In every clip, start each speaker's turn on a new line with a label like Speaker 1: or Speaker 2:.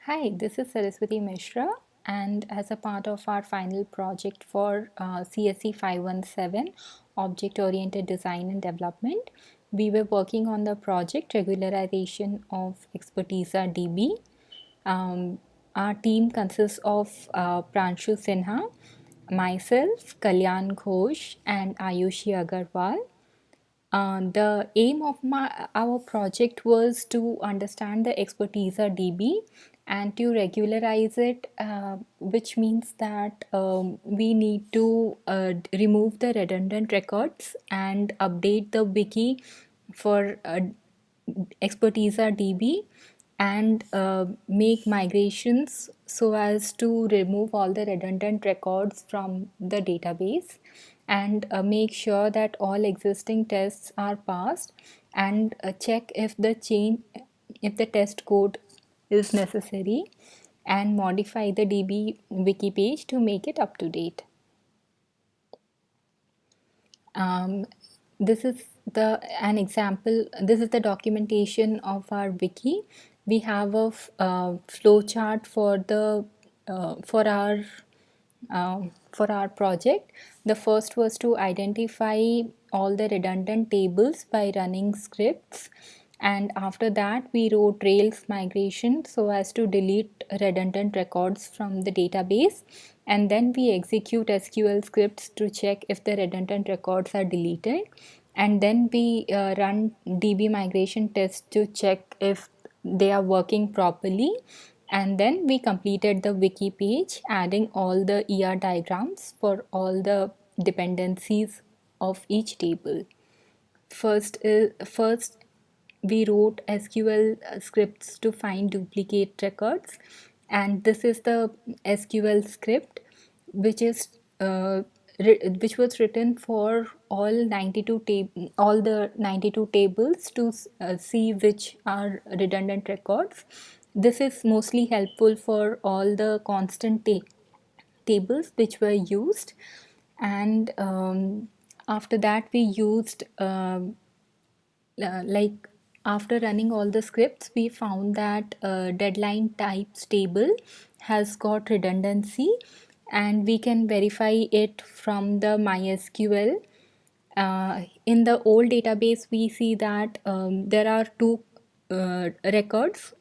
Speaker 1: Hi, this is Saraswati Mishra, and as a part of our final project for CSC 517 Object Oriented Design and Development, we were working on the project Regularization of Expertiza DB. Our team consists of Pranshu Sinha, myself, Kalyan Ghosh, and Aayushi Agrawal. The aim of our project was to understand the Expertiza DB and to regularize it, which means that we need to remove the redundant records and update the wiki for Expertiza DB and make migrations so as to remove all the redundant records from the database and make sure that all existing tests are passed and check if the test code is necessary and modify the DB wiki page to make it up to date. Um, this is an example. This is the documentation of our wiki. We have a flow chart for the for our project. The first was to identify all the redundant tables by running scripts, and after that we wrote Rails migration so as to delete redundant records from the database, and then we execute SQL scripts to check if the redundant records are deleted, and then we run DB migration tests to check if they are working properly, and then we completed the wiki page adding all the ER diagrams for all the dependencies of each table. First we wrote SQL scripts to find duplicate records, and this is the SQL script which is which was written for all the 92 tables to see which are redundant records. This is mostly helpful for all the constant tables which were used, and after that we used like after running all the scripts, we found that deadline types table has got redundancy, and we can verify it from the MySQL. In the old database, we see that there are two records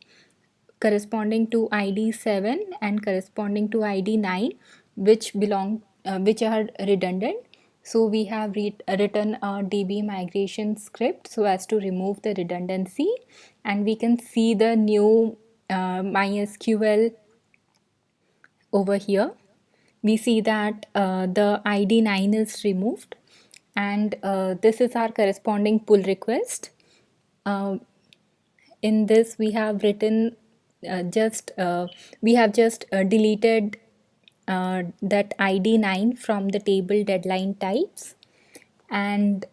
Speaker 1: corresponding to ID 7 and corresponding to ID 9, which are redundant. So we have written a DB migration script so as to remove the redundancy, and we can see the new MySQL over here. We see that the ID 9 is removed, and this is our corresponding pull request. Uh, in this we have written we have just deleted that ID 9 from the table deadline types, and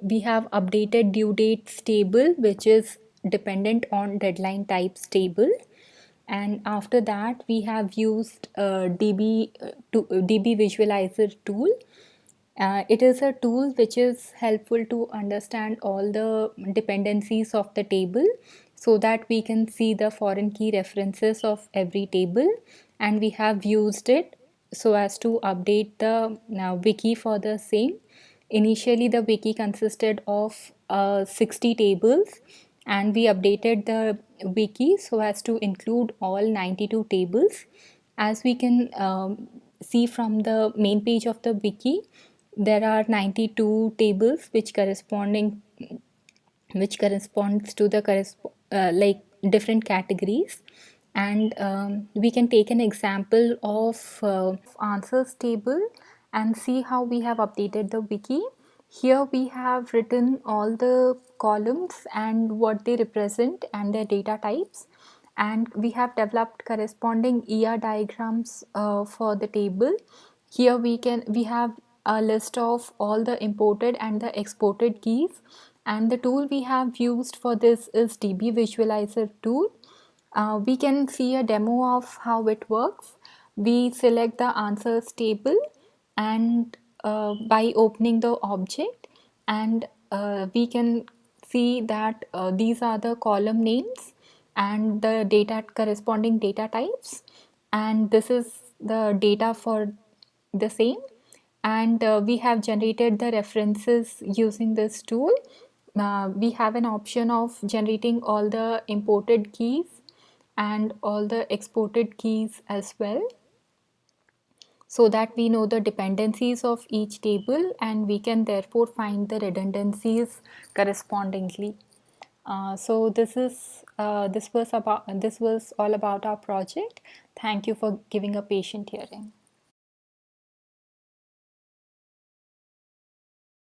Speaker 1: we have updated due dates table which is dependent on deadline types table, and after that we have used DB visualizer tool. It is a tool which is helpful to understand all the dependencies of the table so that we can see the foreign key references of every table, and we have used it so as to update the wiki for the same. Initially the wiki consisted of 60 tables, and we updated the wiki so as to include all 92 tables. As we can see from the main page of the wiki, there are 92 tables which corresponds to the like different categories, and we can take an example of answers table and see how we have updated the wiki. Here we have written all the columns and what they represent and their data types, and we have developed corresponding ER diagrams for the table. Here we have a list of all the imported and the exported keys, and the tool we have used for this is DB Visualizer tool. We can see a demo of how it works. We select the answers table, and by opening the object, and we can see that these are the column names, and the data corresponding data types, and this is the data for the same. And we have generated the references using this tool. We have an option of generating all the imported keys and all the exported keys as well, so that we know the dependencies of each table and we can therefore find the redundancies correspondingly. So this was all about our project. Thank you for giving a patient hearing.